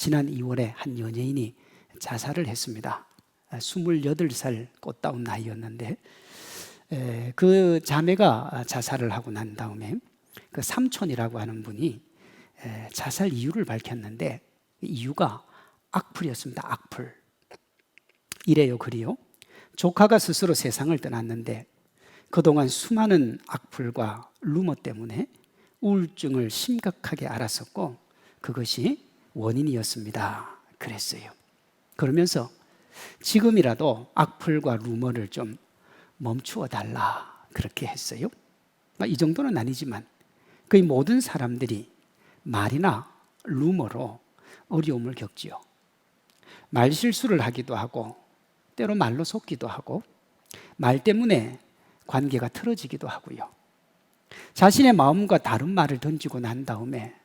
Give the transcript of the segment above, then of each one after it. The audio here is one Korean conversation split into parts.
지난 2월에 한 연예인이 자살을 했습니다. 28살 꽃다운 나이였는데 그 자매가 자살을 하고 난 다음에 그 삼촌이라고 하는 분이 자살 이유를 밝혔는데 이유가 악플이었습니다. 악플. 이래요 그래요. 조카가 스스로 세상을 떠났는데 그동안 수많은 악플과 루머 때문에 우울증을 심각하게 앓았었고 그것이 원인이었습니다. 그랬어요. 그러면서 지금이라도 악플과 루머를 좀 멈추어 달라 그렇게 했어요. 이 정도는 아니지만 거의 모든 사람들이 말이나 루머로 어려움을 겪지요. 말실수를 하기도 하고 때로 말로 속기도 하고 말 때문에 관계가 틀어지기도 하고요. 자신의 마음과 다른 말을 던지고 난 다음에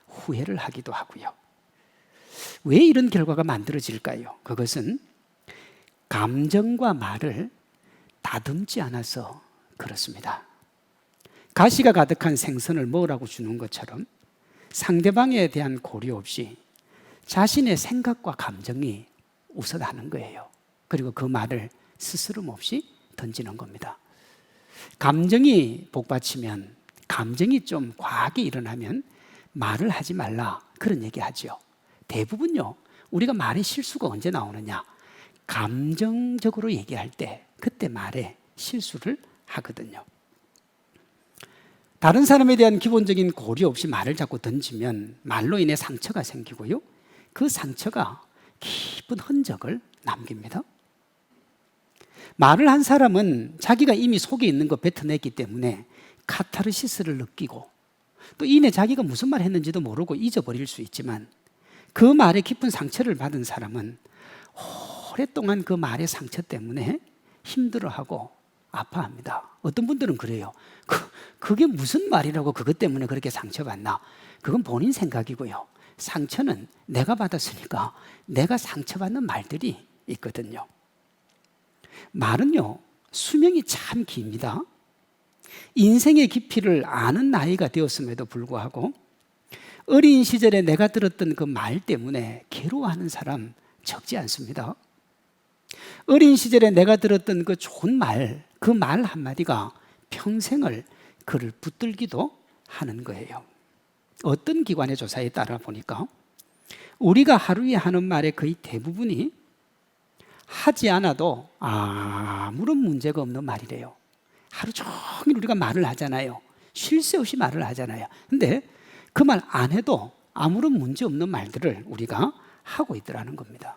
후회를 하기도 하고요. 왜 이런 결과가 만들어질까요? 그것은 감정과 말을 다듬지 않아서 그렇습니다. 가시가 가득한 생선을 먹으라고 주는 것처럼 상대방에 대한 고려 없이 자신의 생각과 감정이 우선하는 거예요. 그리고 그 말을 스스럼 없이 던지는 겁니다. 감정이 복받치면, 감정이 좀 과하게 일어나면 말을 하지 말라 그런 얘기 하죠. 대부분요, 우리가 말의 실수가 언제 나오느냐? 감정적으로 얘기할 때 그때 말에 실수를 하거든요. 다른 사람에 대한 기본적인 고려 없이 말을 자꾸 던지면 말로 인해 상처가 생기고요. 그 상처가 깊은 흔적을 남깁니다. 말을 한 사람은 자기가 이미 속에 있는 거 뱉어냈기 때문에 카타르시스를 느끼고 또 이내 자기가 무슨 말 했는지도 모르고 잊어버릴 수 있지만 그 말에 깊은 상처를 받은 사람은 오랫동안 그 말의 상처 때문에 힘들어하고 아파합니다. 어떤 분들은 그래요. 그게 무슨 말이라고 그것 때문에 그렇게 상처받나? 그건 본인 생각이고요. 상처는 내가 받았으니까 내가 상처받는 말들이 있거든요. 말은요, 수명이 참 깁니다. 인생의 깊이를 아는 나이가 되었음에도 불구하고 어린 시절에 내가 들었던 그 말 때문에 괴로워하는 사람 적지 않습니다. 어린 시절에 내가 들었던 그 좋은 말, 그 말 한마디가 평생을 그를 붙들기도 하는 거예요. 어떤 기관의 조사에 따라 보니까 우리가 하루에 하는 말의 거의 대부분이 하지 않아도 아무런 문제가 없는 말이래요. 하루 종일 우리가 말을 하잖아요. 쉴 새 없이 말을 하잖아요. 근데 그 말 안 해도 아무런 문제 없는 말들을 우리가 하고 있더라는 겁니다.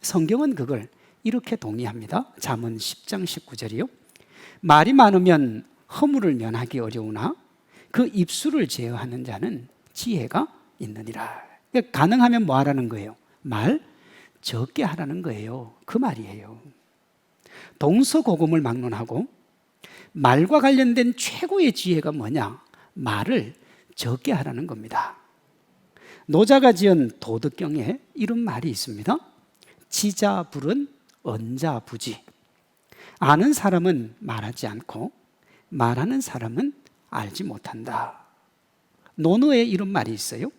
성경은 그걸 이렇게 동의합니다. 잠언 10장 19절이요. 말이 많으면 허물을 면하기 어려우나 그 입술을 제어하는 자는 지혜가 있느니라. 그러니까 가능하면 뭐 하라는 거예요? 말 적게 하라는 거예요. 그 말이에요. 동서고금을 막론하고 말과 관련된 최고의 지혜가 뭐냐? 말을 적게 하라는 겁니다. 노자가 지은 도덕경에 이런 말이 있습니다. 지자불은 언자부지. 아는 사람은 말하지 않고 말하는 사람은 알지 못한다. 논어에 이런 말이 있어요.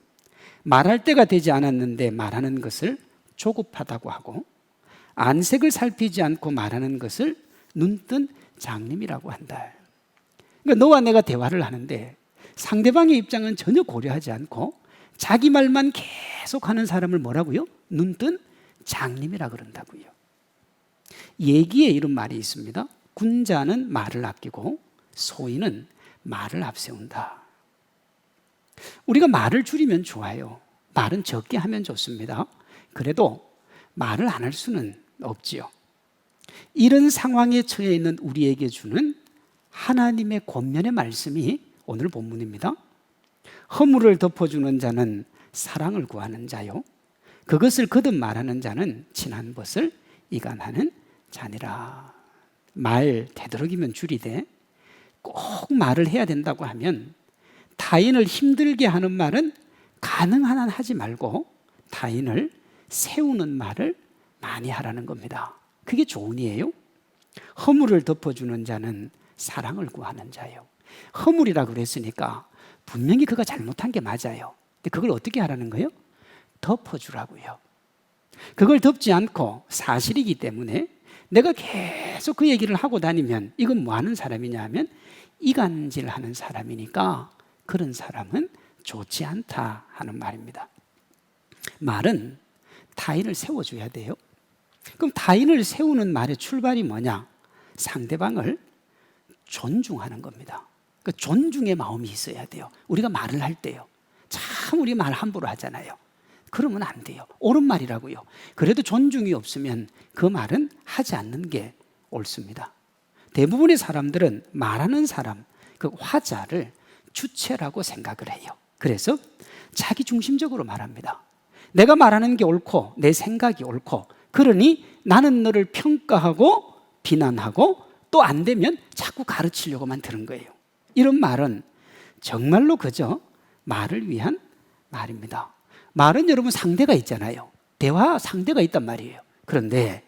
말할 때가 되지 않았는데 말하는 것을 조급하다고 하고 안색을 살피지 않고 말하는 것을 눈뜬 장님이라고 한다. 그러니까 너와 내가 대화를 하는데 상대방의 입장은 전혀 고려하지 않고 자기 말만 계속 하는 사람을 뭐라고요? 눈뜬 장님이라 그런다고요. 예기에 이런 말이 있습니다. 군자는 말을 아끼고 소인은 말을 앞세운다. 우리가 말을 줄이면 좋아요. 말은 적게 하면 좋습니다. 그래도 말을 안 할 수는 없지요. 이런 상황에 처해 있는 우리에게 주는 하나님의 권면의 말씀이 오늘 본문입니다. 허물을 덮어주는 자는 사랑을 구하는 자요, 그것을 거듭 말하는 자는 친한 것을 이간하는 자니라. 말 되도록이면 줄이되 꼭 말을 해야 된다고 하면 타인을 힘들게 하는 말은 가능한 한 하지 말고 타인을 세우는 말을 많이 하라는 겁니다. 그게 조언이에요. 허물을 덮어주는 자는 사랑을 구하는 자요. 허물이라고 그랬으니까 분명히 그가 잘못한 게 맞아요. 근데 그걸 어떻게 하라는 거예요? 덮어주라고요. 그걸 덮지 않고 사실이기 때문에 내가 계속 그 얘기를 하고 다니면 이건 뭐 하는 사람이냐 하면 이간질하는 사람이니까 그런 사람은 좋지 않다 하는 말입니다. 말은 타인을 세워줘야 돼요. 그럼 타인을 세우는 말의 출발이 뭐냐? 상대방을 존중하는 겁니다. 그 존중의 마음이 있어야 돼요. 우리가 말을 할 때요. 참 우리 말 함부로 하잖아요. 그러면 안 돼요. 옳은 말이라고요. 그래도 존중이 없으면 그 말은 하지 않는 게 옳습니다. 대부분의 사람들은 말하는 사람, 그 화자를 주체라고 생각을 해요. 그래서 자기 중심적으로 말합니다. 내가 말하는 게 옳고 내 생각이 옳고 그러니 나는 너를 평가하고 비난하고 또 안 되면 자꾸 가르치려고만 드는 거예요. 이런 말은 정말로 그저 말을 위한 말입니다. 말은 여러분 상대가 있잖아요. 대화 상대가 있단 말이에요. 그런데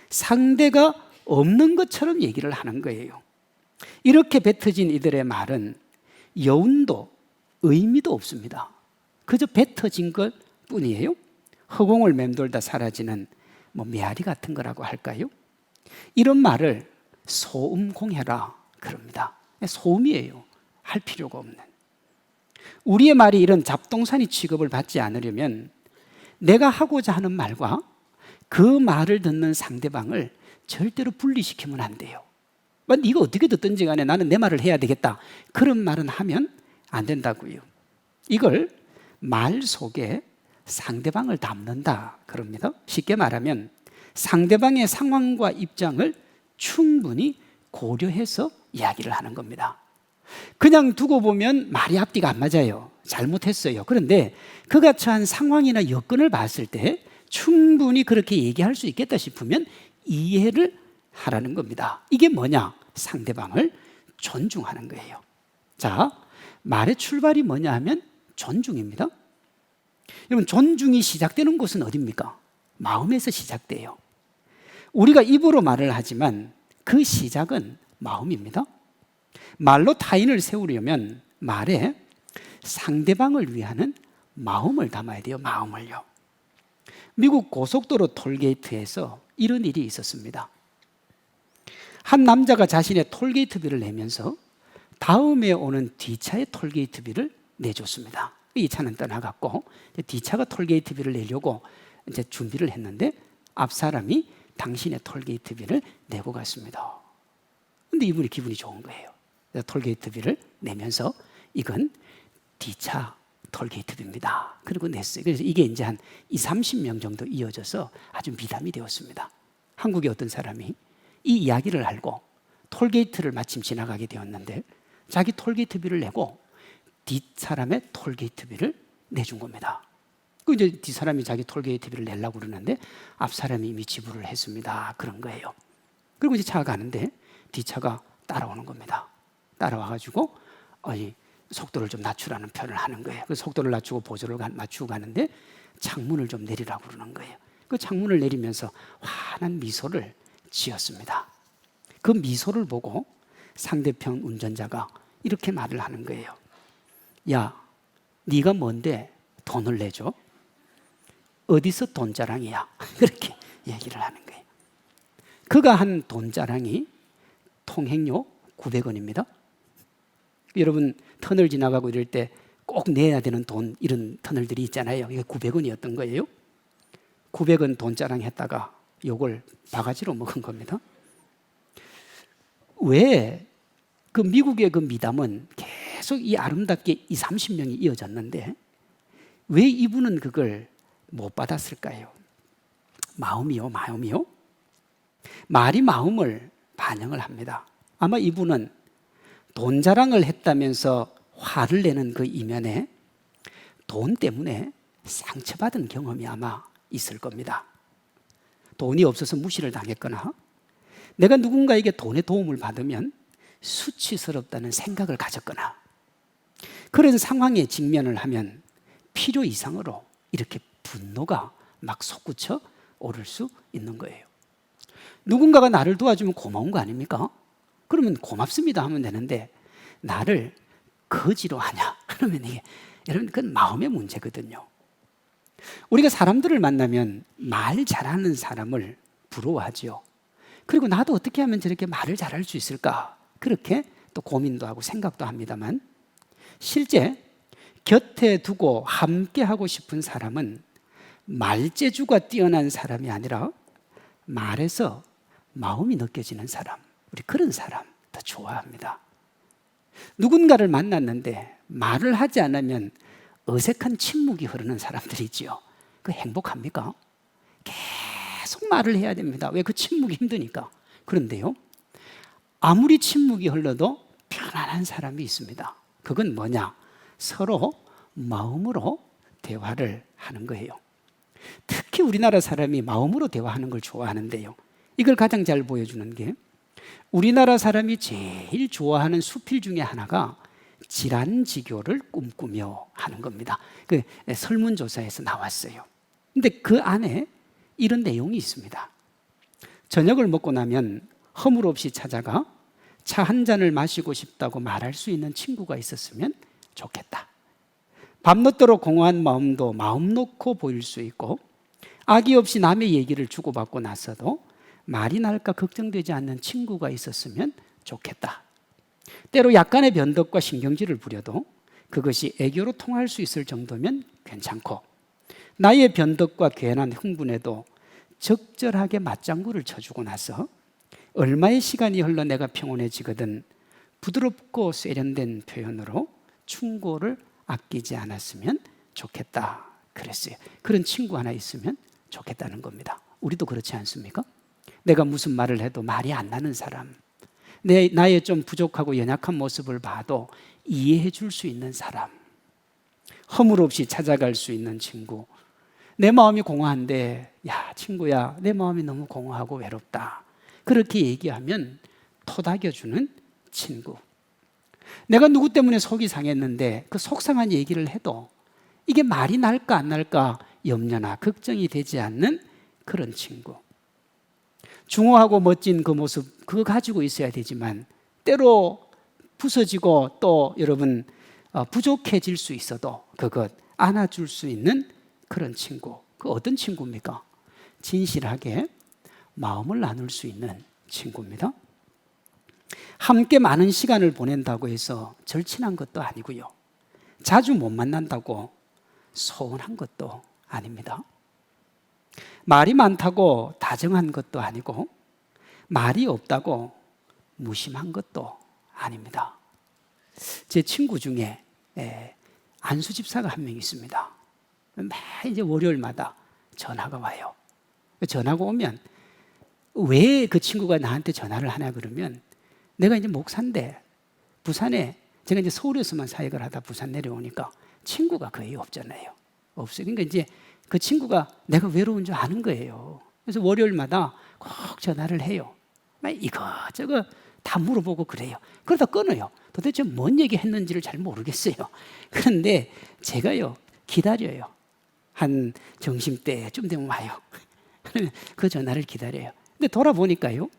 상대가 없는 것처럼 얘기를 하는 거예요. 이렇게 뱉어진 이들의 말은 여운도 의미도 없습니다. 그저 뱉어진 것 뿐이에요. 허공을 맴돌다 사라지는 메아리 같은 거라고 할까요? 이런 말을 소음공해라 그럽니다. 소음이에요. 할 필요가 없는. 우리의 말이 이런 잡동사니 취급을 받지 않으려면 내가 하고자 하는 말과 그 말을 듣는 상대방을 절대로 분리시키면 안 돼요. 네가 어떻게 듣든지 간에 나는 내 말을 해야 되겠다. 그런 말은 하면 안 된다고요. 이걸 말 속에 상대방을 담는다 그럽니다. 쉽게 말하면 상대방의 상황과 입장을 충분히 고려해서 이야기를 하는 겁니다. 그냥 두고 보면 말이 앞뒤가 안 맞아요. 잘못했어요. 그런데 그가 처한 상황이나 여건을 봤을 때 충분히 그렇게 얘기할 수 있겠다 싶으면 이해를 하라는 겁니다. 이게 뭐냐? 상대방을 존중하는 거예요. 자, 말의 출발이 뭐냐 하면 존중입니다. 여러분, 존중이 시작되는 곳은 어디입니까? 마음에서 시작돼요. 우리가 입으로 말을 하지만 그 시작은 마음입니다. 말로 타인을 세우려면 말에 상대방을 위하는 마음을 담아야 돼요. 마음을요. 미국 고속도로 톨게이트에서 이런 일이 있었습니다. 한 남자가 자신의 톨게이트비를 내면서 다음에 오는 뒷차의 톨게이트비를 내줬습니다. 이 차는 떠나갔고 뒷차가 톨게이트비를 내려고 이제 준비를 했는데 앞 사람이 당신의 톨게이트비를 내고 갔습니다. 근데 이분이 기분이 좋은 거예요. 톨게이트비를 내면서 이건 뒷차 톨게이트비입니다. 그리고 냈어요. 그래서 이게 이제 한 20-30명 정도 이어져서 아주 미담이 되었습니다. 한국의 어떤 사람이 이 이야기를 알고 톨게이트를 마침 지나가게 되었는데 자기 톨게이트비를 내고 뒷 사람의 톨게이트비를 내준 겁니다. 그 이제 뒷 사람이 자기 톨게이트비를 내려고 그러는데 앞 사람이 이미 지불을 했습니다. 그런 거예요. 그리고 이제 차가 가는데 뒷차가 따라오는 겁니다. 따라와가지고 속도를 좀 낮추라는 표현을 하는 거예요. 그 속도를 낮추고 보조를 맞추고 가는데 창문을 좀 내리라고 그러는 거예요. 그 창문을 내리면서 환한 미소를 지었습니다. 그 미소를 보고 상대편 운전자가 이렇게 말을 하는 거예요. 야, 네가 뭔데 돈을 내줘? 어디서 돈 자랑이야? 그렇게 얘기를 하는 거예요. 그가 한 돈 자랑이 통행료 900원입니다. 여러분 터널 지나가고 이럴 때 꼭 내야 되는 돈 이런 터널들이 있잖아요. 이게 900원이었던 거예요. 900원 돈 자랑했다가 요걸 바가지로 먹은 겁니다. 왜 그 미국의 그 미담은 계속 이 아름답게 20-30년이 이어졌는데 왜 이분은 그걸 못 받았을까요? 마음이요. 말이 마음을 반영을 합니다. 아마 이분은 돈 자랑을 했다면서 화를 내는 그 이면에 돈 때문에 상처받은 경험이 아마 있을 겁니다. 돈이 없어서 무시를 당했거나 내가 누군가에게 돈의 도움을 받으면 수치스럽다는 생각을 가졌거나 그런 상황에 직면을 하면 필요 이상으로 이렇게 분노가 막 솟구쳐 오를 수 있는 거예요. 누군가가 나를 도와주면 고마운 거 아닙니까? 그러면 고맙습니다 하면 되는데 나를 거지로 하냐? 그러면 이게 여러분 그건 마음의 문제거든요. 우리가 사람들을 만나면 말 잘하는 사람을 부러워하죠. 그리고 나도 어떻게 하면 저렇게 말을 잘할 수 있을까? 그렇게 또 고민도 하고 생각도 합니다만, 실제 곁에 두고 함께 하고 싶은 사람은 말재주가 뛰어난 사람이 아니라 말에서 마음이 느껴지는 사람, 우리 그런 사람 더 좋아합니다. 누군가를 만났는데 말을 하지 않으면 어색한 침묵이 흐르는 사람들이지요. 그 행복합니까? 계속 말을 해야 됩니다. 왜? 그 침묵이 힘드니까. 그런데요, 아무리 침묵이 흘러도 편안한 사람이 있습니다. 그건 뭐냐? 서로 마음으로 대화를 하는 거예요. 특히 우리나라 사람이 마음으로 대화하는 걸 좋아하는데요, 이걸 가장 잘 보여주는 게 우리나라 사람이 제일 좋아하는 수필 중에 하나가 질환지교를 꿈꾸며 하는 겁니다. 그 설문조사에서 나왔어요. 근데 그 안에 이런 내용이 있습니다. 저녁을 먹고 나면 허물없이 찾아가 차 한 잔을 마시고 싶다고 말할 수 있는 친구가 있었으면 좋겠다. 밤늦도록 공허한 마음도 마음 놓고 보일 수 있고, 악의 없이 남의 얘기를 주고받고 나서도 말이 날까 걱정되지 않는 친구가 있었으면 좋겠다. 때로 약간의 변덕과 신경질을 부려도 그것이 애교로 통할 수 있을 정도면 괜찮고, 나의 변덕과 괜한 흥분에도 적절하게 맞장구를 쳐주고 나서 얼마의 시간이 흘러 내가 평온해지거든 부드럽고 세련된 표현으로 충고를 아끼지 않았으면 좋겠다 그랬어요. 그런 친구 하나 있으면 좋겠다는 겁니다. 우리도 그렇지 않습니까? 내가 무슨 말을 해도 말이 안 나는 사람, 나의 좀 부족하고 연약한 모습을 봐도 이해해 줄 수 있는 사람, 허물 없이 찾아갈 수 있는 친구. 내 마음이 공허한데, 야 친구야, 내 마음이 너무 공허하고 외롭다, 그렇게 얘기하면 토닥여주는 친구. 내가 누구 때문에 속이 상했는데 그 속상한 얘기를 해도 이게 말이 날까 안 날까 염려나 걱정이 되지 않는 그런 친구. 중후하고 멋진 그 모습, 그거 가지고 있어야 되지만 때로 부서지고 또 여러분 부족해질 수 있어도 그것 안아줄 수 있는 그런 친구. 그 어떤 친구입니까? 진실하게 마음을 나눌 수 있는 친구입니다. 함께 많은 시간을 보낸다고 해서 절친한 것도 아니고요, 자주 못 만난다고 소원한 것도 아닙니다. 말이 많다고 다정한 것도 아니고 말이 없다고 무심한 것도 아닙니다. 제 친구 중에 안수 집사가 한 명 있습니다. 매 이제 월요일마다 전화가 와요. 전화가 오면 왜 그 친구가 나한테 전화를 하냐 그러면, 내가 이제 목사인데 부산에, 제가 이제 서울에서만 사역을 하다 부산 내려오니까 친구가 거의 없잖아요. 없어요. 그러니까 이제 그 친구가 내가 외로운 줄 아는 거예요. 그래서 월요일마다 꼭 전화를 해요. 막 이것저것 다 물어보고 그래요. 그러다 끊어요. 도대체 뭔 얘기 했는지를 잘 모르겠어요. 그런데 제가요, 기다려요. 한 점심때쯤 되면 와요. 그 전화를 기다려요. 근데 돌아보니까요,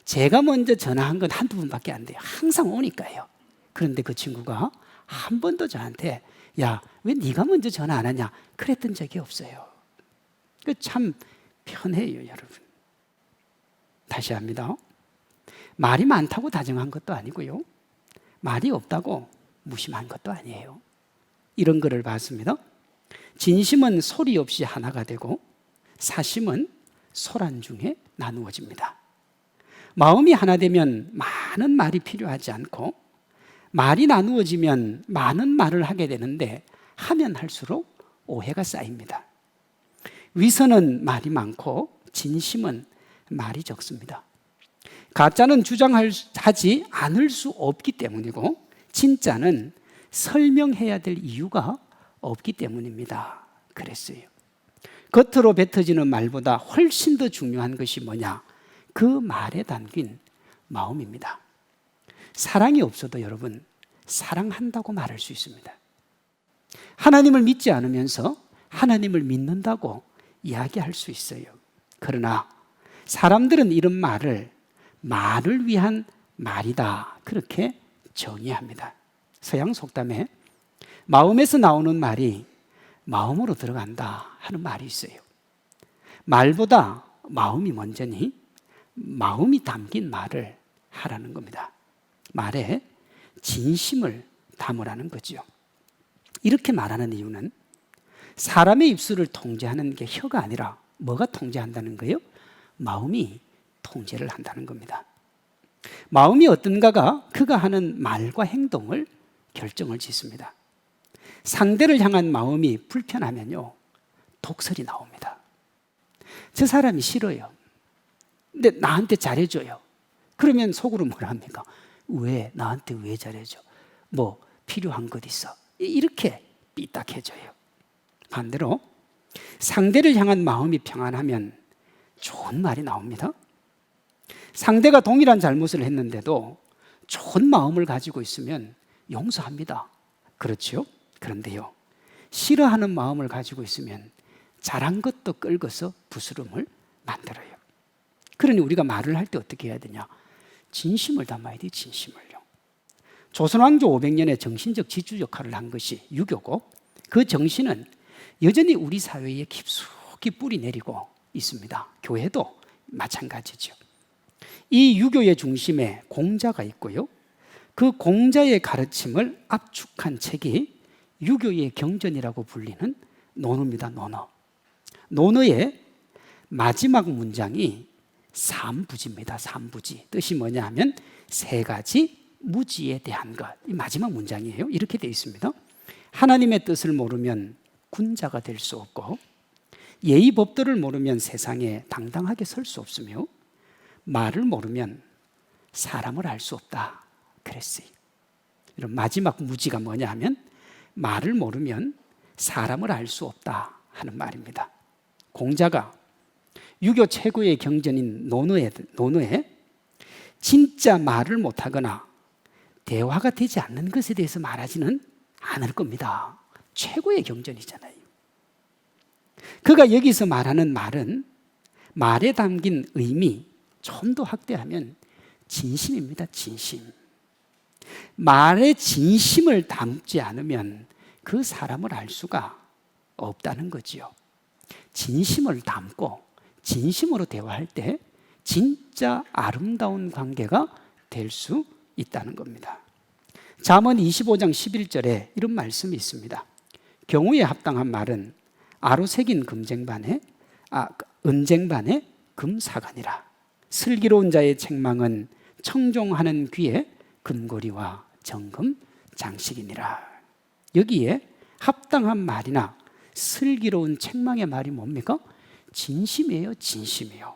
제가 먼저 전화한 건 한두 번밖에 안 돼요. 항상 오니까요. 그런데 그 친구가 한 번도 저한테 야, 왜 네가 먼저 전화 안 하냐 그랬던 적이 없어요. 참 편해요, 여러분. 다시 합니다. 말이 많다고 다정한 것도 아니고요, 말이 없다고 무심한 것도 아니에요. 이런 글을 봤습니다. 진심은 소리 없이 하나가 되고 사심은 소란 중에 나누어집니다. 마음이 하나 되면 많은 말이 필요하지 않고, 말이 나누어지면 많은 말을 하게 되는데 하면 할수록 오해가 쌓입니다. 위선은 말이 많고 진심은 말이 적습니다. 가짜는 주장하지 않을 수 없기 때문이고 진짜는 설명해야 될 이유가 없기 때문입니다. 그랬어요. 겉으로 뱉어지는 말보다 훨씬 더 중요한 것이 뭐냐? 그 말에 담긴 마음입니다. 사랑이 없어도 여러분, 사랑한다고 말할 수 있습니다. 하나님을 믿지 않으면서 하나님을 믿는다고 이야기할 수 있어요. 그러나 사람들은 이런 말을 위한 말이다, 그렇게 정의합니다. 서양 속담에 마음에서 나오는 말이 마음으로 들어간다 하는 말이 있어요. 말보다 마음이 먼저니 마음이 담긴 말을 하라는 겁니다. 말에 진심을 담으라는 거죠. 이렇게 말하는 이유는 사람의 입술을 통제하는 게 혀가 아니라 뭐가 통제한다는 거예요? 마음이 통제를 한다는 겁니다. 마음이 어떤가가 그가 하는 말과 행동을 결정을 짓습니다. 상대를 향한 마음이 불편하면요, 독설이 나옵니다. 저 사람이 싫어요. 근데 나한테 잘해줘요. 그러면 속으로 뭐라 합니까? 왜? 나한테 왜 잘해줘? 뭐 필요한 것 있어? 이렇게 삐딱해져요. 반대로 상대를 향한 마음이 평안하면 좋은 말이 나옵니다. 상대가 동일한 잘못을 했는데도 좋은 마음을 가지고 있으면 용서합니다. 그렇죠? 그런데요, 싫어하는 마음을 가지고 있으면 잘한 것도 끌고서 부스럼을 만들어요. 그러니 우리가 말을 할 때 어떻게 해야 되냐? 진심을 담아야 돼, 진심을요. 조선왕조 500년에 정신적 지주 역할을 한 것이 유교고, 그 정신은 여전히 우리 사회에 깊숙이 뿌리 내리고 있습니다. 교회도 마찬가지죠. 이 유교의 중심에 공자가 있고요, 그 공자의 가르침을 압축한 책이 유교의 경전이라고 불리는 논어입니다. 논어. 논어의 마지막 문장이 삼부지입니다. 삼부지. 뜻이 뭐냐 하면 세 가지 무지에 대한 것. 이 마지막 문장이에요. 이렇게 되어 있습니다. 하나님의 뜻을 모르면 군자가 될 수 없고, 예의 법도를 모르면 세상에 당당하게 설 수 없으며, 말을 모르면 사람을 알 수 없다 그랬어요. 이런 마지막 무지가 뭐냐 하면 말을 모르면 사람을 알 수 없다 하는 말입니다. 공자가 유교 최고의 경전인 논어에 진짜 말을 못하거나 대화가 되지 않는 것에 대해서 말하지는 않을 겁니다. 최고의 경전이잖아요. 그가 여기서 말하는 말은 말에 담긴 의미 좀 더 확대하면 진심입니다. 진심. 말에 진심을 담지 않으면 그 사람을 알 수가 없다는 거지요. 진심을 담고 진심으로 대화할 때 진짜 아름다운 관계가 될 수 있다는 겁니다. 잠언 25장 11절에 이런 말씀이 있습니다. 경우에 합당한 말은 아로 새긴 은쟁반에 금사간이라. 슬기로운 자의 책망은 청종하는 귀에 금고리와 정금 장식이니라. 여기에 합당한 말이나 슬기로운 책망의 말이 뭡니까? 진심이에요. 진심이에요.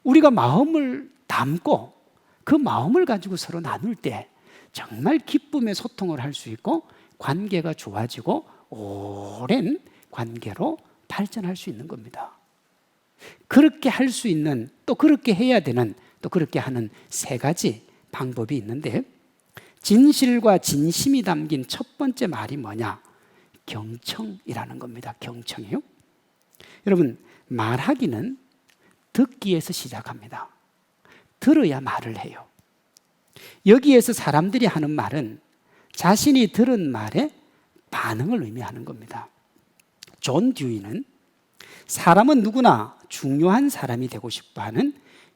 우리가 마음을 담고 그 마음을 가지고 서로 나눌 때 정말 기쁨의 소통을 할 수 있고 관계가 좋아지고 오랜 관계로 발전할 수 있는 겁니다. 그렇게 할 수 있는, 또 그렇게 해야 되는, 또 그렇게 하는 세 가지 방법이 있는데, 진실과 진심이 담긴 첫 번째 말이 뭐냐? 경청이라는 겁니다. 경청이요. 여러분, 말하기는 듣기에서 시작합니다. 들어야 말을 해요. 여기에서 사람들이 하는 말은 자신이 들은 말에 반응을 의미하는 겁니다. 존 듀이는 사람은 누구나 중요한 사람이 되고 싶어하는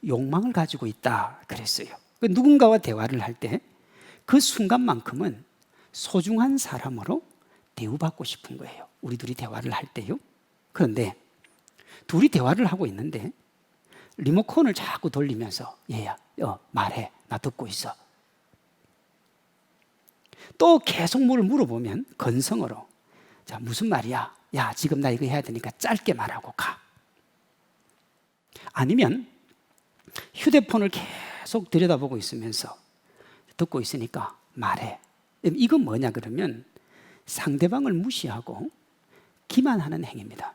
욕망을 가지고 있다 그랬어요. 누군가와 대화를 할 때 그 순간만큼은 소중한 사람으로 대우받고 싶은 거예요. 우리 둘이 대화를 할 때요. 그런데 둘이 대화를 하고 있는데 리모컨을 자꾸 돌리면서 얘야, 말해, 나 듣고 있어. 또 계속 뭘 물어보면 건성으로, 자, 무슨 말이야? 야, 지금 나 이거 해야 되니까 짧게 말하고 가. 아니면 휴대폰을 계속 들여다보고 있으면서 듣고 있으니까 말해. 이건 뭐냐 그러면 상대방을 무시하고 기만하는 행위입니다.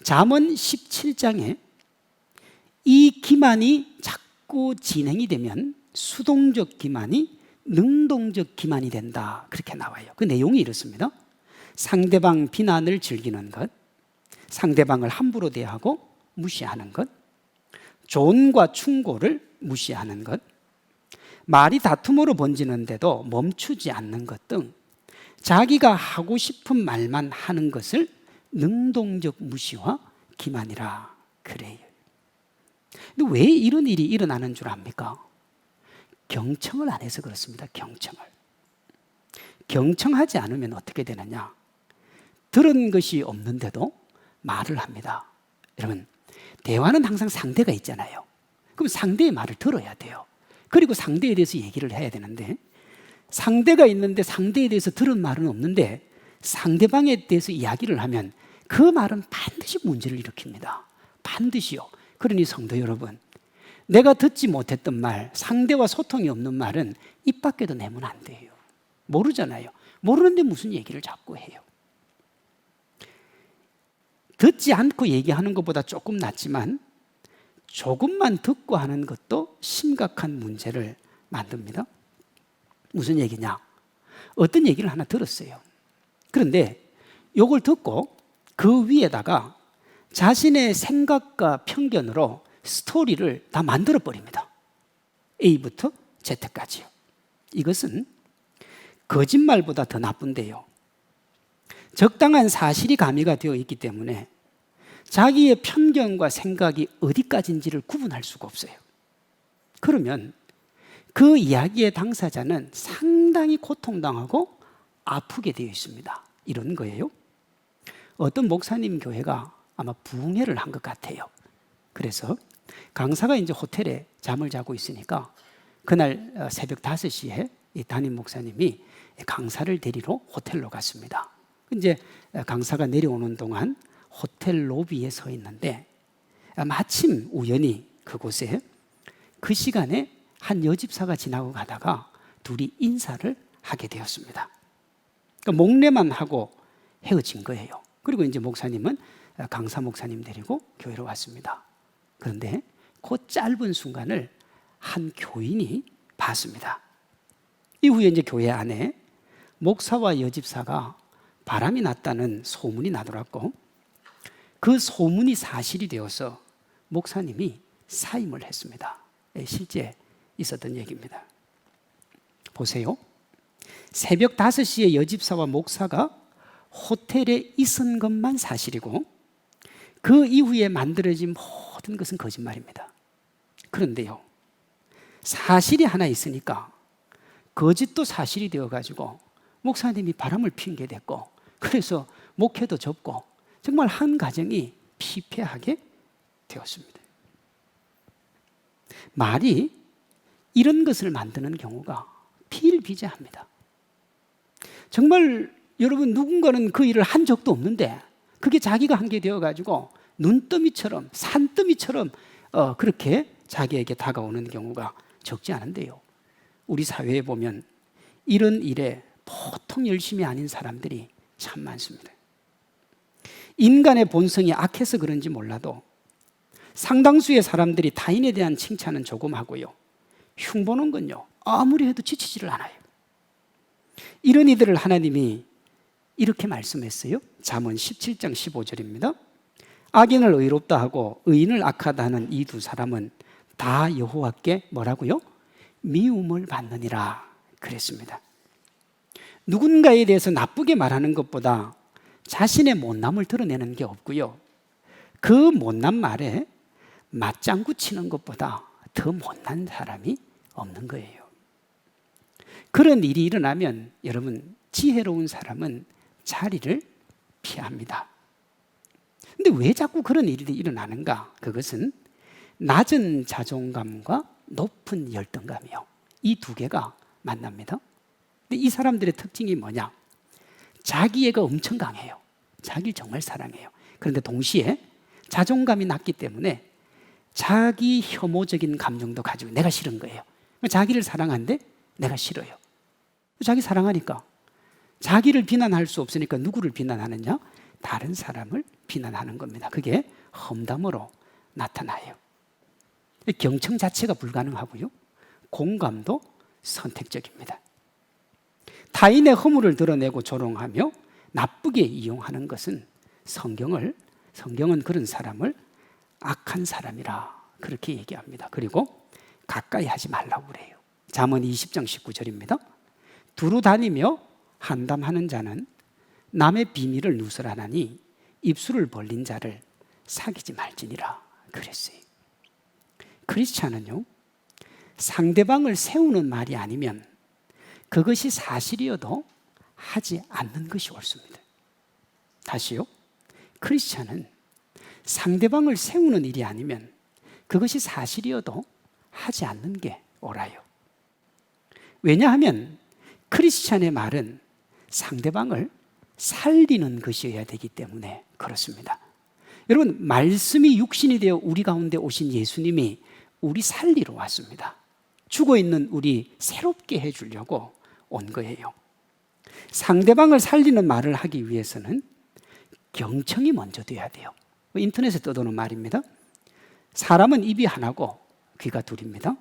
잠언 17장에 이 기만이 자꾸 진행이 되면 수동적 기만이 능동적 기만이 된다 그렇게 나와요. 그 내용이 이렇습니다. 상대방 비난을 즐기는 것, 상대방을 함부로 대하고 무시하는 것, 조언과 충고를 무시하는 것, 말이 다툼으로 번지는데도 멈추지 않는 것 등 자기가 하고 싶은 말만 하는 것을 능동적 무시와 기만이라 그래요. 근데 왜 이런 일이 일어나는 줄 압니까? 경청을 안 해서 그렇습니다. 경청하지 않으면 어떻게 되느냐? 들은 것이 없는데도 말을 합니다. 여러분, 대화는 항상 상대가 있잖아요. 그럼 상대의 말을 들어야 돼요. 그리고 상대에 대해서 얘기를 해야 되는데, 상대가 있는데 상대에 대해서 들은 말은 없는데 상대방에 대해서 이야기를 하면 그 말은 반드시 문제를 일으킵니다. 반드시요. 그러니 성도 여러분, 내가 듣지 못했던 말, 상대와 소통이 없는 말은 입 밖에도 내면 안 돼요. 모르잖아요. 모르는데 무슨 얘기를 자꾸 해요. 듣지 않고 얘기하는 것보다 조금 낫지만 조금만 듣고 하는 것도 심각한 문제를 만듭니다. 무슨 얘기냐? 어떤 얘기를 하나 들었어요. 그런데 이걸 듣고 그 위에다가 자신의 생각과 편견으로 스토리를 다 만들어 버립니다. A부터 Z까지요. 이것은 거짓말보다 더 나쁜데요. 적당한 사실이 가미가 되어 있기 때문에 자기의 편견과 생각이 어디까지인지를 구분할 수가 없어요. 그러면 그 이야기의 당사자는 상당히 고통당하고 아프게 되어 있습니다. 이런 거예요. 어떤 목사님 교회가 아마 부흥회를 한 것 같아요. 그래서 강사가 이제 호텔에 잠을 자고 있으니까 그날 새벽 5시에 이 담임 목사님이 강사를 데리러 호텔로 갔습니다. 이제 강사가 내려오는 동안 호텔 로비에 서 있는데 마침 우연히 그곳에 그 시간에 한 여집사가 지나고 가다가 둘이 인사를 하게 되었습니다. 그러니까 목례만 하고 헤어진 거예요. 그리고 이제 목사님은 강사 목사님 데리고 교회로 왔습니다. 그런데 그 짧은 순간을 한 교인이 봤습니다. 이후에 이제 교회 안에 목사와 여집사가 바람이 났다는 소문이 나더라고. 그 소문이 사실이 되어서 목사님이 사임을 했습니다. 실제 있었던 얘기입니다. 보세요. 새벽 5시에 여집사와 목사가 호텔에 있은 것만 사실이고 그 이후에 만들어진 모든 것은 거짓말입니다. 그런데요, 사실이 하나 있으니까 거짓도 사실이 되어가지고 목사님이 바람을 핀게 됐고 그래서 목회도 접고 정말 한 가정이 피폐하게 되었습니다. 말이 이런 것을 만드는 경우가 비일비재합니다. 정말 여러분, 누군가는 그 일을 한 적도 없는데 그게 자기가 한 게 되어가지고 눈더미처럼 산더미처럼 그렇게 자기에게 다가오는 경우가 적지 않은데요. 우리 사회에 보면 이런 일에 보통 열심히 아닌 사람들이 참 많습니다. 인간의 본성이 악해서 그런지 몰라도 상당수의 사람들이 타인에 대한 칭찬은 조금 하고요, 흉보는 건요 아무리 해도 지치지를 않아요. 이런 이들을 하나님이 이렇게 말씀했어요. 잠언 17장 15절입니다. 악인을 의롭다 하고 의인을 악하다 하는 이 두 사람은 다 여호와께 뭐라고요? 미움을 받느니라 그랬습니다. 누군가에 대해서 나쁘게 말하는 것보다 자신의 못남을 드러내는 게 없고요, 그 못난 말에 맞장구 치는 것보다 더 못난 사람이 없는 거예요. 그런 일이 일어나면 여러분, 지혜로운 사람은 자리를 피합니다. 근데 왜 자꾸 그런 일이 일어나는가? 그것은 낮은 자존감과 높은 열등감이요, 이 두 개가 만납니다. 근데 이 사람들의 특징이 뭐냐? 자기애가 엄청 강해요. 자기를 정말 사랑해요. 그런데 동시에 자존감이 낮기 때문에 자기 혐오적인 감정도 가지고 내가 싫은 거예요. 자기를 사랑하는데 내가 싫어요. 자기 사랑하니까 자기를 비난할 수 없으니까 누구를 비난하느냐? 다른 사람을 비난하는 겁니다. 그게 험담으로 나타나요. 경청 자체가 불가능하고요, 공감도 선택적입니다. 타인의 허물을 드러내고 조롱하며 나쁘게 이용하는 것은 성경은 그런 사람을 악한 사람이라 그렇게 얘기합니다. 그리고 가까이 하지 말라고 그래요. 잠언 20장 19절입니다. 두루 다니며 한담하는 자는 남의 비밀을 누설하나니 입술을 벌린 자를 사귀지 말지니라 그랬어요. 크리스찬은요, 상대방을 세우는 말이 아니면 그것이 사실이어도 하지 않는 것이 옳습니다. 다시요, 크리스찬은 상대방을 세우는 일이 아니면 그것이 사실이어도 하지 않는 게 옳아요. 왜냐하면 크리스찬의 말은 상대방을 살리는 것이어야 되기 때문에 그렇습니다. 여러분, 말씀이 육신이 되어 우리 가운데 오신 예수님이 우리 살리러 왔습니다. 죽어있는 우리 새롭게 해주려고 온 거예요. 상대방을 살리는 말을 하기 위해서는 경청이 먼저 돼야 돼요. 인터넷에 떠도는 말입니다. 사람은 입이 하나고 귀가 둘입니다.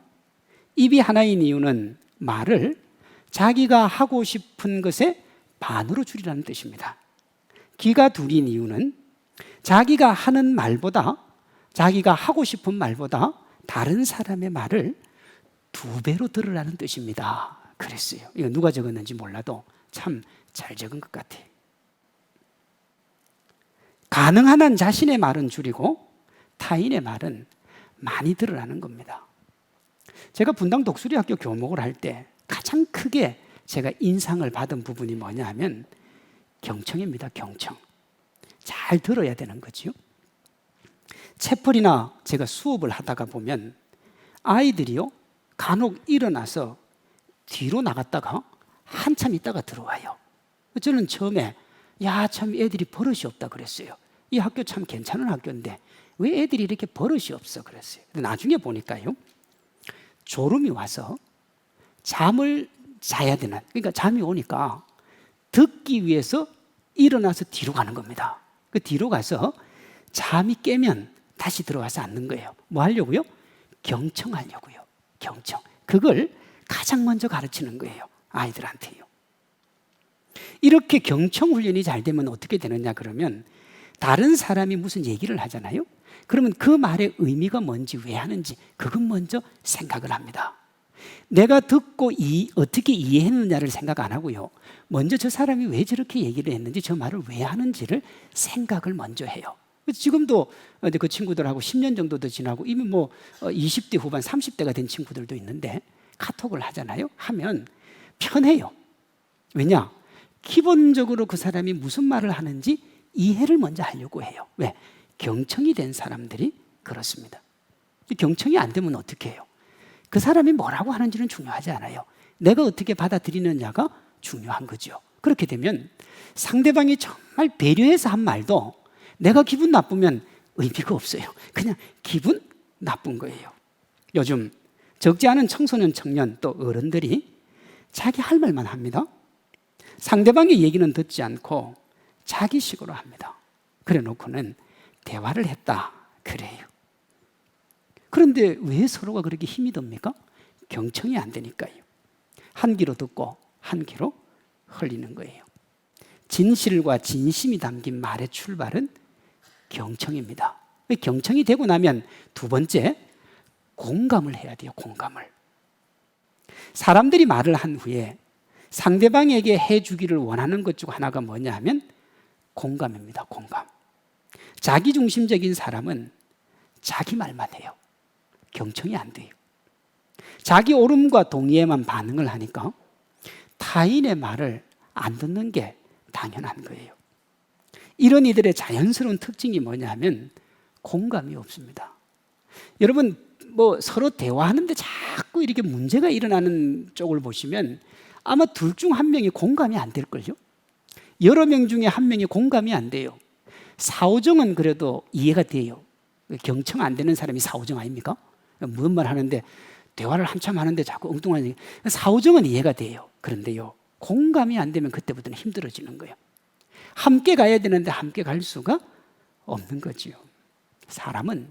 입이 하나인 이유는 말을 자기가 하고 싶은 것에 반으로 줄이라는 뜻입니다. 귀가 둘인 이유는 자기가 하는 말보다, 자기가 하고 싶은 말보다 다른 사람의 말을 2배로 들으라는 뜻입니다. 그랬어요. 이거 누가 적었는지 몰라도 참 잘 적은 것 같아요. 가능한 한 자신의 말은 줄이고 타인의 말은 많이 들으라는 겁니다. 제가 분당 독수리학교 교목을 할 때 가장 크게 제가 인상을 받은 부분이 뭐냐 하면 경청입니다. 경청. 잘 들어야 되는 거죠. 채플이나 제가 수업을 하다가 보면 아이들이요, 간혹 일어나서 뒤로 나갔다가 한참 있다가 들어와요. 저는 처음에 야, 참 애들이 버릇이 없다 그랬어요. 이 학교 참 괜찮은 학교인데 왜 애들이 이렇게 버릇이 없어 그랬어요. 근데 나중에 보니까요, 졸음이 와서 잠을 자야 되는, 그러니까 잠이 오니까 듣기 위해서 일어나서 뒤로 가는 겁니다. 그 뒤로 가서 잠이 깨면 다시 들어와서 앉는 거예요. 뭐 하려고요? 경청하려고요. 경청. 그걸 가장 먼저 가르치는 거예요. 아이들한테요. 이렇게 경청 훈련이 잘 되면 어떻게 되느냐 그러면 다른 사람이 무슨 얘기를 하잖아요. 그러면 그 말의 의미가 뭔지 왜 하는지 그건 먼저 생각을 합니다. 내가 듣고 어떻게 이해했느냐를 생각 안 하고요, 먼저 저 사람이 왜 저렇게 얘기를 했는지, 저 말을 왜 하는지를 생각을 먼저 해요. 지금도 그 친구들하고 10년 정도 더 지나고 이미 뭐 20대 후반 30대가 된 친구들도 있는데 카톡을 하잖아요. 하면 편해요. 왜냐? 기본적으로 그 사람이 무슨 말을 하는지 이해를 먼저 하려고 해요. 왜? 경청이 된 사람들이 그렇습니다. 경청이 안 되면 어떻게 해요? 그 사람이 뭐라고 하는지는 중요하지 않아요. 내가 어떻게 받아들이느냐가 중요한 거죠. 그렇게 되면 상대방이 정말 배려해서 한 말도 내가 기분 나쁘면 의미가 없어요. 그냥 기분 나쁜 거예요. 요즘 적지 않은 청소년, 청년 또 어른들이 자기 할 말만 합니다. 상대방의 얘기는 듣지 않고 자기식으로 합니다. 그래 놓고는 대화를 했다 그래요. 그런데 왜 서로가 그렇게 힘이 듭니까? 경청이 안 되니까요. 한 귀로 듣고 한 귀로 흘리는 거예요. 진실과 진심이 담긴 말의 출발은 경청입니다. 경청이 되고 나면 두 번째, 공감을 해야 돼요. 공감을. 사람들이 말을 한 후에 상대방에게 해주기를 원하는 것 중 하나가 뭐냐 하면 공감입니다. 공감. 자기중심적인 사람은 자기 말만 해요. 경청이 안 돼요. 자기 옳음과 동의에만 반응을 하니까 타인의 말을 안 듣는 게 당연한 거예요. 이런 이들의 자연스러운 특징이 뭐냐 하면 공감이 없습니다. 여러분, 뭐 서로 대화하는데 자꾸 이렇게 문제가 일어나는 쪽을 보시면 아마 둘 중 한 명이 공감이 안 될걸요? 여러 명 중에 한 명이 공감이 안 돼요. 사오정은 그래도 이해가 돼요. 경청 안 되는 사람이 사오정 아닙니까? 무슨 말 하는데 대화를 한참 하는데 자꾸 엉뚱한 얘기. 사오정은 이해가 돼요. 그런데요, 공감이 안 되면 그때부터는 힘들어지는 거예요. 함께 가야 되는데 함께 갈 수가 없는 거지요. 사람은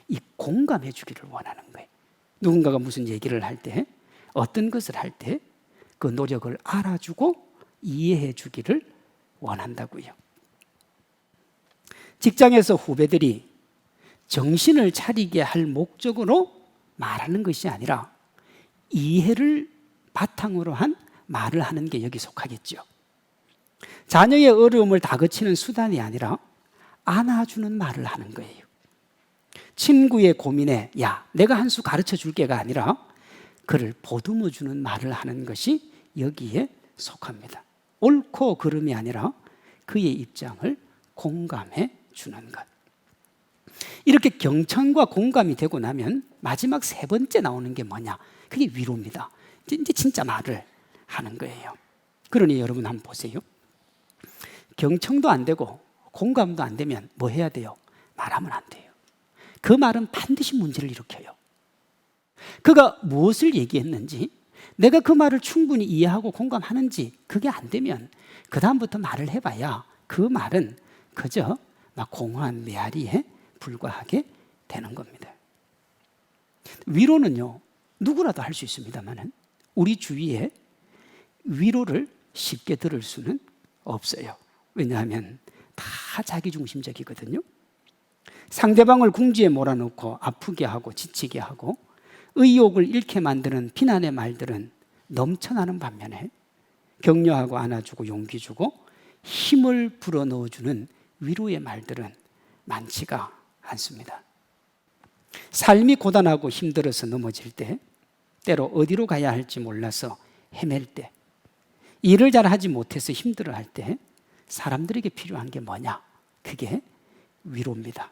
이 공감해 주기를 원하는 거예요. 누군가가 무슨 얘기를 할 때, 어떤 것을 할 때 그 노력을 알아주고 이해해 주기를 원한다고요. 직장에서 후배들이 정신을 차리게 할 목적으로 말하는 것이 아니라 이해를 바탕으로 한 말을 하는 게 여기 속하겠죠. 자녀의 어려움을 다그치는 수단이 아니라 안아주는 말을 하는 거예요. 친구의 고민에 야, 내가 한 수 가르쳐 줄게가 아니라 그를 보듬어 주는 말을 하는 것이 여기에 속합니다. 옳고 그름이 아니라 그의 입장을 공감해 주는 것. 이렇게 경청과 공감이 되고 나면 마지막 세 번째 나오는 게 뭐냐? 그게 위로입니다. 이제 진짜 말을 하는 거예요. 그러니 여러분 한번 보세요. 경청도 안 되고 공감도 안 되면 뭐 해야 돼요? 말하면 안 돼요. 그 말은 반드시 문제를 일으켜요. 그가 무엇을 얘기했는지, 내가 그 말을 충분히 이해하고 공감하는지 그게 안 되면 그 다음부터 말을 해봐야 그 말은 그저 막 공허한 메아리에 불과하게 되는 겁니다. 위로는요, 누구라도 할 수 있습니다만 우리 주위에 위로를 쉽게 들을 수는 없어요. 왜냐하면 다 자기중심적이거든요. 상대방을 궁지에 몰아넣고 아프게 하고 지치게 하고 의욕을 잃게 만드는 비난의 말들은 넘쳐나는 반면에 격려하고 안아주고 용기 주고 힘을 불어넣어주는 위로의 말들은 많지가 않습니다. 삶이 고단하고 힘들어서 넘어질 때, 때로 어디로 가야 할지 몰라서 헤맬 때, 일을 잘 하지 못해서 힘들어할 때 사람들에게 필요한 게 뭐냐? 그게 위로입니다.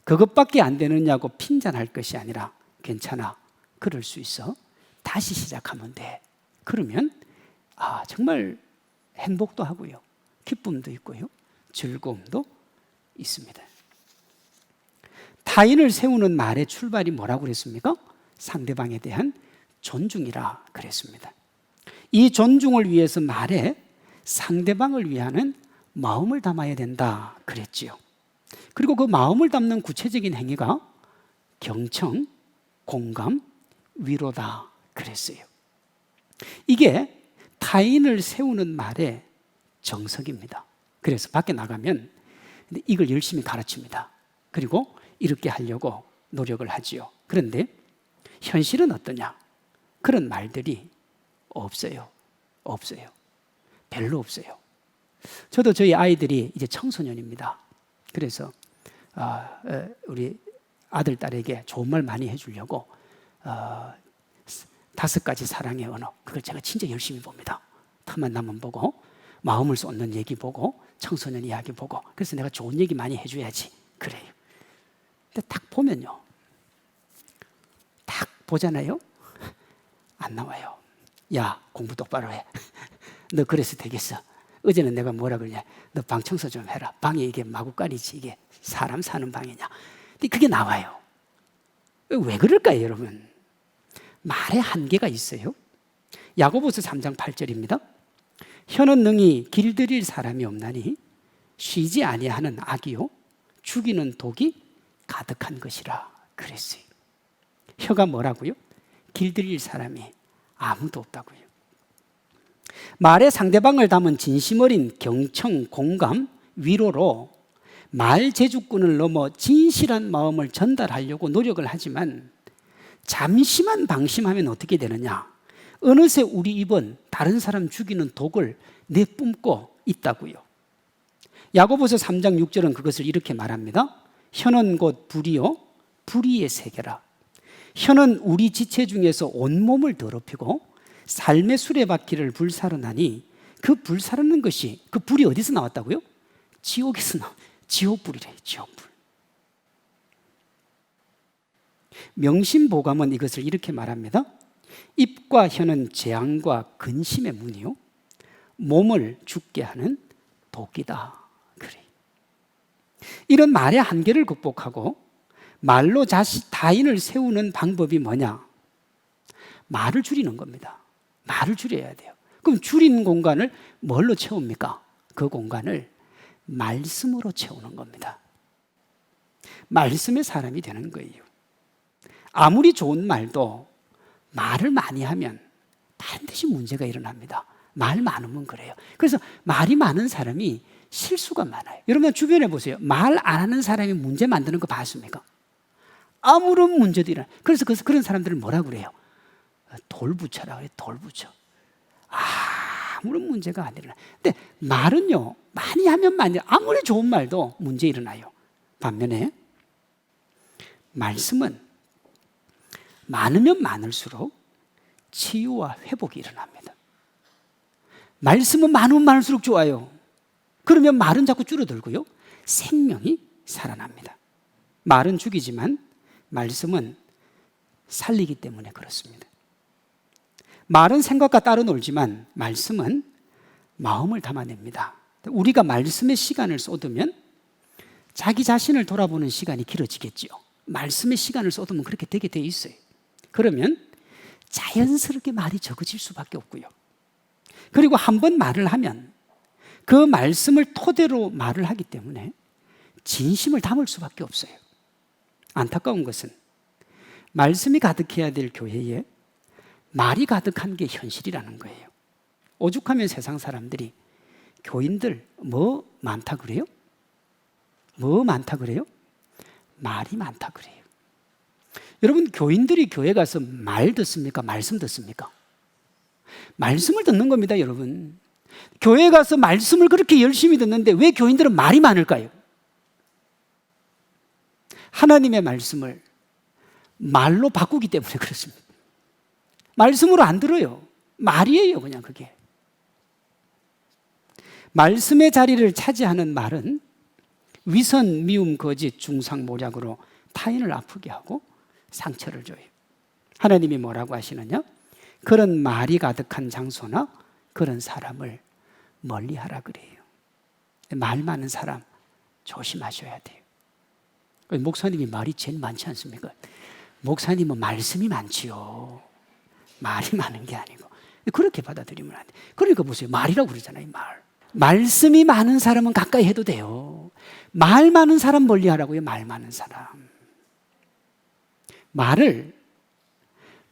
그것밖에 안 되느냐고 핀잔할 것이 아니라 괜찮아, 그럴 수 있어, 다시 시작하면 돼. 그러면 정말 행복도 하고요, 기쁨도 있고요, 즐거움도 있습니다. 타인을 세우는 말의 출발이 뭐라고 그랬습니까? 상대방에 대한 존중이라 그랬습니다. 이 존중을 위해서 말에 상대방을 위하는 마음을 담아야 된다 그랬지요. 그리고 그 마음을 담는 구체적인 행위가 경청, 공감, 위로다 그랬어요. 이게 타인을 세우는 말의 정석입니다. 그래서 밖에 나가면 이걸 열심히 가르칩니다. 그리고 이렇게 하려고 노력을 하지요. 그런데 현실은 어떠냐? 그런 말들이 없어요. 별로 없어요. 저도 저희 아이들이 이제 청소년입니다. 그래서 우리 아들, 딸에게 좋은 말 많이 해주려고 5가지 사랑의 언어, 그걸 제가 진짜 열심히 봅니다. 틈만 나면 보고, 마음을 쏟는 얘기 보고, 청소년 이야기 보고. 그래서 내가 좋은 얘기 많이 해줘야지 그래요. 근데 딱 보면요, 딱 보잖아요, 안 나와요. 야, 공부 똑바로 해. 너 그래서 되겠어. 어제는 내가 뭐라 그러냐, 너 방 청소 좀 해라. 방에 이게 마구간이지, 이게 사람 사는 방이냐. 근데 그게 나와요. 왜 그럴까요, 여러분? 말에 한계가 있어요. 야고보서 3장 8절입니다. 혀는 능히 길들일 사람이 없나니 쉬지 아니하는 악이요 죽이는 독이 가득한 것이라 그랬어요. 혀가 뭐라고요? 길들일 사람이 아무도 없다고요. 말에 상대방을 담은 진심 어린 경청, 공감, 위로로 말 제주꾼을 넘어 진실한 마음을 전달하려고 노력을 하지만 잠시만 방심하면 어떻게 되느냐? 어느새 우리 입은 다른 사람 죽이는 독을 내뿜고 있다고요. 야고보서 3장 6절은 그것을 이렇게 말합니다. 혀는 곧 불이요 불의의 세계라. 혀는 우리 지체 중에서 온몸을 더럽히고 삶의 수레바퀴를 불사르나니 그 불사르는 것이, 그 불이 어디서 나왔다고요? 지옥에서 지옥불이래요. 지옥불. 명심보감은 이것을 이렇게 말합니다. 입과 혀는 재앙과 근심의 문이요 몸을 죽게 하는 독이다. 그래. 이런 말의 한계를 극복하고 말로 타인을 세우는 방법이 뭐냐? 말을 줄이는 겁니다. 말을 줄여야 돼요. 그럼 줄인 공간을 뭘로 채웁니까? 그 공간을 말씀으로 채우는 겁니다. 말씀의 사람이 되는 거예요. 아무리 좋은 말도 말을 많이 하면 반드시 문제가 일어납니다. 말 많으면 그래요. 그래서 말이 많은 사람이 실수가 많아요. 여러분 주변에 보세요. 말 안 하는 사람이 문제 만드는 거 봤습니까? 아무런 문제도 일어나요. 그래서 그런 사람들을 뭐라 그래요? 돌부처라고 해요. 돌부처. 아무런 문제가 안 일어나요. 근데 말은요, 많이 하면 많이, 아무리 좋은 말도 문제 일어나요. 반면에 말씀은 많으면 많을수록 치유와 회복이 일어납니다. 말씀은 많으면 많을수록 좋아요. 그러면 말은 자꾸 줄어들고요, 생명이 살아납니다. 말은 죽이지만 말씀은 살리기 때문에 그렇습니다. 말은 생각과 따로 놀지만 말씀은 마음을 담아냅니다. 우리가 말씀에 시간을 쏟으면 자기 자신을 돌아보는 시간이 길어지겠죠. 말씀에 시간을 쏟으면 그렇게 되게 돼 있어요. 그러면 자연스럽게 말이 적어질 수밖에 없고요. 그리고 한 번 말을 하면 그 말씀을 토대로 말을 하기 때문에 진심을 담을 수밖에 없어요. 안타까운 것은 말씀이 가득해야 될 교회에 말이 가득한 게 현실이라는 거예요. 오죽하면 세상 사람들이 교인들 뭐 많다 그래요? 뭐 많다 그래요? 말이 많다 그래요. 여러분, 교인들이 교회 가서 말 듣습니까? 말씀 듣습니까? 말씀을 듣는 겁니다, 여러분. 교회 가서 말씀을 그렇게 열심히 듣는데 왜 교인들은 말이 많을까요? 하나님의 말씀을 말로 바꾸기 때문에 그렇습니다. 말씀으로 안 들어요. 말이에요, 그냥 그게. 말씀의 자리를 차지하는 말은 위선, 미움, 거짓, 중상, 모략으로 타인을 아프게 하고 상처를 줘요. 하나님이 뭐라고 하시느냐? 그런 말이 가득한 장소나 그런 사람을 멀리하라 그래요. 말 많은 사람 조심하셔야 돼요. 목사님이 말이 제일 많지 않습니까? 목사님은 말씀이 많지요. 말이 많은 게 아니고. 그렇게 받아들이면 안 돼요. 그러니까 보세요. 말이라고 그러잖아요, 말. 말씀이 많은 사람은 가까이 해도 돼요. 말 많은 사람 멀리 하라고요, 말 많은 사람. 말을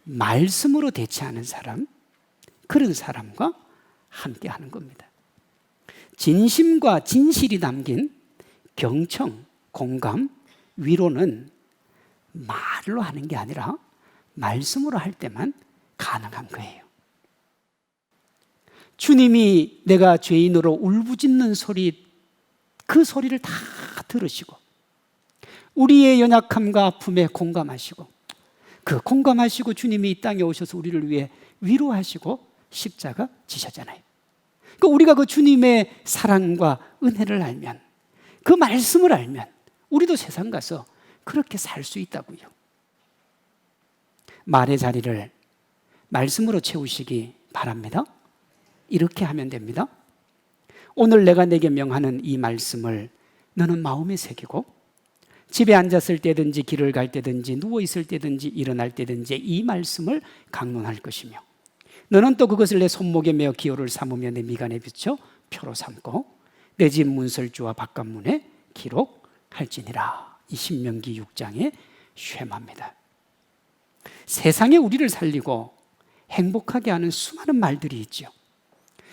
말씀으로 대체하는 사람, 그런 사람과 함께 하는 겁니다. 진심과 진실이 담긴 경청, 공감, 위로는 말로 하는 게 아니라 말씀으로 할 때만 가능한 거예요. 주님이 내가 죄인으로 울부짖는 소리, 그 소리를 다 들으시고 우리의 연약함과 아픔에 공감하시고 그 공감하시고 주님이 이 땅에 오셔서 우리를 위해 위로하시고 십자가 지셨잖아요. 그러니까 우리가 그 주님의 사랑과 은혜를 알면, 그 말씀을 알면 우리도 세상 가서 그렇게 살 수 있다고요. 말의 자리를 말씀으로 채우시기 바랍니다. 이렇게 하면 됩니다. 오늘 내가 내게 명하는 이 말씀을 너는 마음에 새기고 집에 앉았을 때든지 길을 갈 때든지 누워있을 때든지 일어날 때든지 이 말씀을 강론할 것이며 너는 또 그것을 내 손목에 메어 기호를 삼으며 내 미간에 비춰 표로 삼고 내 집 문설주와 바깥문에 기록할지니라. 이 신명기 6장의 쉐마입니다. 세상에 우리를 살리고 행복하게 하는 수많은 말들이 있죠.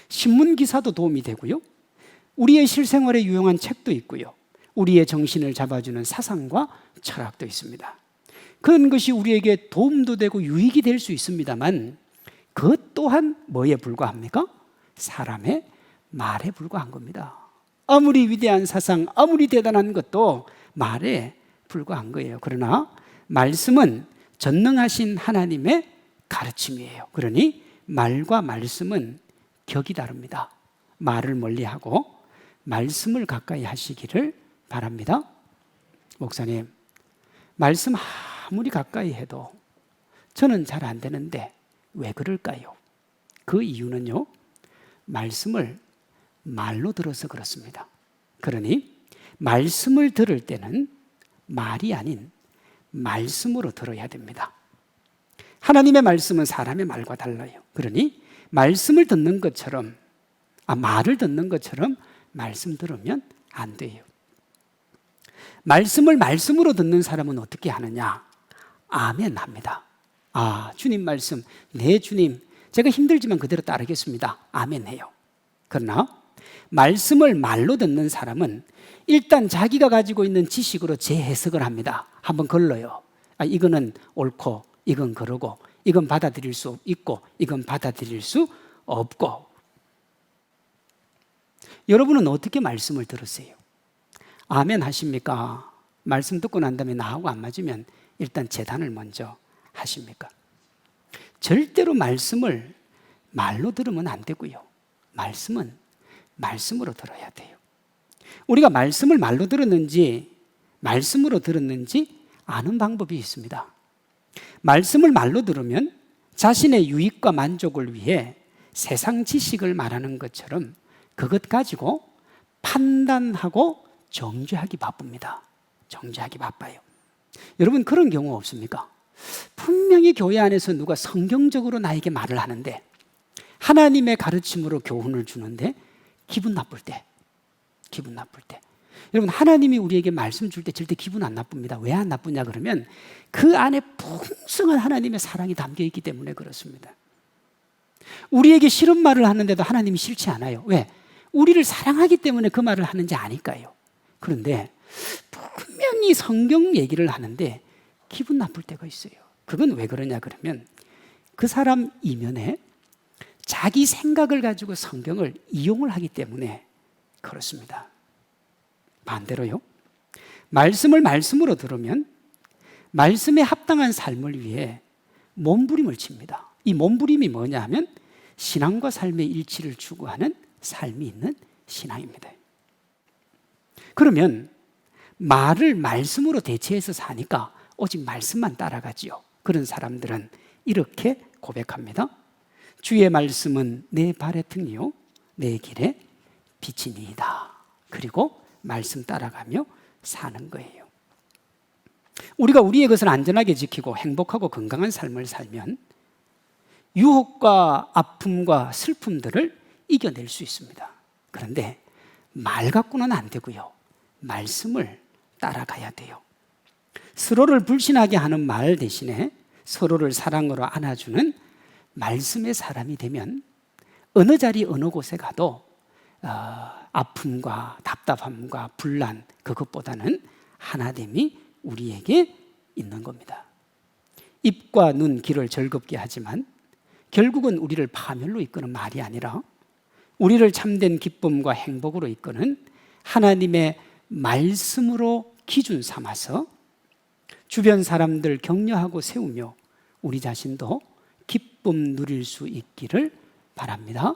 신문 기사도 도움이 되고요. 우리의 실생활에 유용한 책도 있고요. 우리의 정신을 잡아주는 사상과 철학도 있습니다. 그런 것이 우리에게 도움도 되고 유익이 될 수 있습니다만 그것 또한 뭐에 불과합니까? 사람의 말에 불과한 겁니다. 아무리 위대한 사상, 아무리 대단한 것도 말에 불과한 거예요. 그러나 말씀은 전능하신 하나님의 가르침이에요. 그러니 말과 말씀은 격이 다릅니다. 말을 멀리하고 말씀을 가까이 하시기를 바랍니다. 목사님, 말씀 아무리 가까이 해도 저는 잘 안 되는데 왜 그럴까요? 그 이유는요, 말씀을 말로 들어서 그렇습니다. 그러니 말씀을 들을 때는 말이 아닌 말씀으로 들어야 됩니다. 하나님의 말씀은 사람의 말과 달라요. 그러니 말씀을 듣는 것처럼, 말을 듣는 것처럼 말씀 들으면 안 돼요. 말씀을 말씀으로 듣는 사람은 어떻게 하느냐? 아멘 합니다. 주님 말씀, 네 주님, 제가 힘들지만 그대로 따르겠습니다. 아멘 해요. 그러나 말씀을 말로 듣는 사람은 일단 자기가 가지고 있는 지식으로 재해석을 합니다. 한번 걸러요. 이거는 옳고 이건 그러고 이건 받아들일 수 있고 이건 받아들일 수 없고, 여러분은 어떻게 말씀을 들으세요? 아멘 하십니까? 말씀 듣고 난 다음에 나하고 안 맞으면 일단 재단을 먼저 하십니까? 절대로 말씀을 말로 들으면 안 되고요. 말씀은 말씀으로 들어야 돼요. 우리가 말씀을 말로 들었는지 말씀으로 들었는지 아는 방법이 있습니다. 말씀을 말로 들으면 자신의 유익과 만족을 위해 세상 지식을 말하는 것처럼 그것 가지고 판단하고 정죄하기 바쁩니다. 정죄하기 바빠요. 여러분 그런 경우 없습니까? 분명히 교회 안에서 누가 성경적으로 나에게 말을 하는데 하나님의 가르침으로 교훈을 주는데 기분 나쁠 때 여러분 하나님이 우리에게 말씀 줄 때 절대 기분 안 나쁩니다. 왜 안 나쁘냐 그러면 그 안에 풍성한 하나님의 사랑이 담겨 있기 때문에 그렇습니다. 우리에게 싫은 말을 하는데도 하나님이 싫지 않아요. 왜? 우리를 사랑하기 때문에 그 말을 하는지 아니까요. 그런데 분명히 성경 얘기를 하는데 기분 나쁠 때가 있어요. 그건 왜 그러냐 그러면 그 사람 이면에 자기 생각을 가지고 성경을 이용을 하기 때문에 그렇습니다. 반대로요. 말씀을 말씀으로 들으면 말씀에 합당한 삶을 위해 몸부림을 칩니다. 이 몸부림이 뭐냐 하면 신앙과 삶의 일치를 추구하는 삶이 있는 신앙입니다. 그러면 말을 말씀으로 대체해서 사니까 오직 말씀만 따라가지요. 그런 사람들은 이렇게 고백합니다. 주의 말씀은 내 발의 등이요 내 길에 빛이니이다. 그리고 말씀 따라가며 사는 거예요. 우리가 우리의 것을 안전하게 지키고 행복하고 건강한 삶을 살면 유혹과 아픔과 슬픔들을 이겨낼 수 있습니다. 그런데 말 갖고는 안 되고요. 말씀을 따라가야 돼요. 서로를 불신하게 하는 말 대신에 서로를 사랑으로 안아주는 말씀의 사람이 되면 어느 자리 어느 곳에 가도 아픔과 답답함과 분란 그것보다는 하나됨이 우리에게 있는 겁니다. 입과 눈, 귀를 즐겁게 하지만 결국은 우리를 파멸로 이끄는 말이 아니라 우리를 참된 기쁨과 행복으로 이끄는 하나님의 말씀으로 기준 삼아서 주변 사람들 격려하고 세우며 우리 자신도 기쁨 누릴 수 있기를 바랍니다.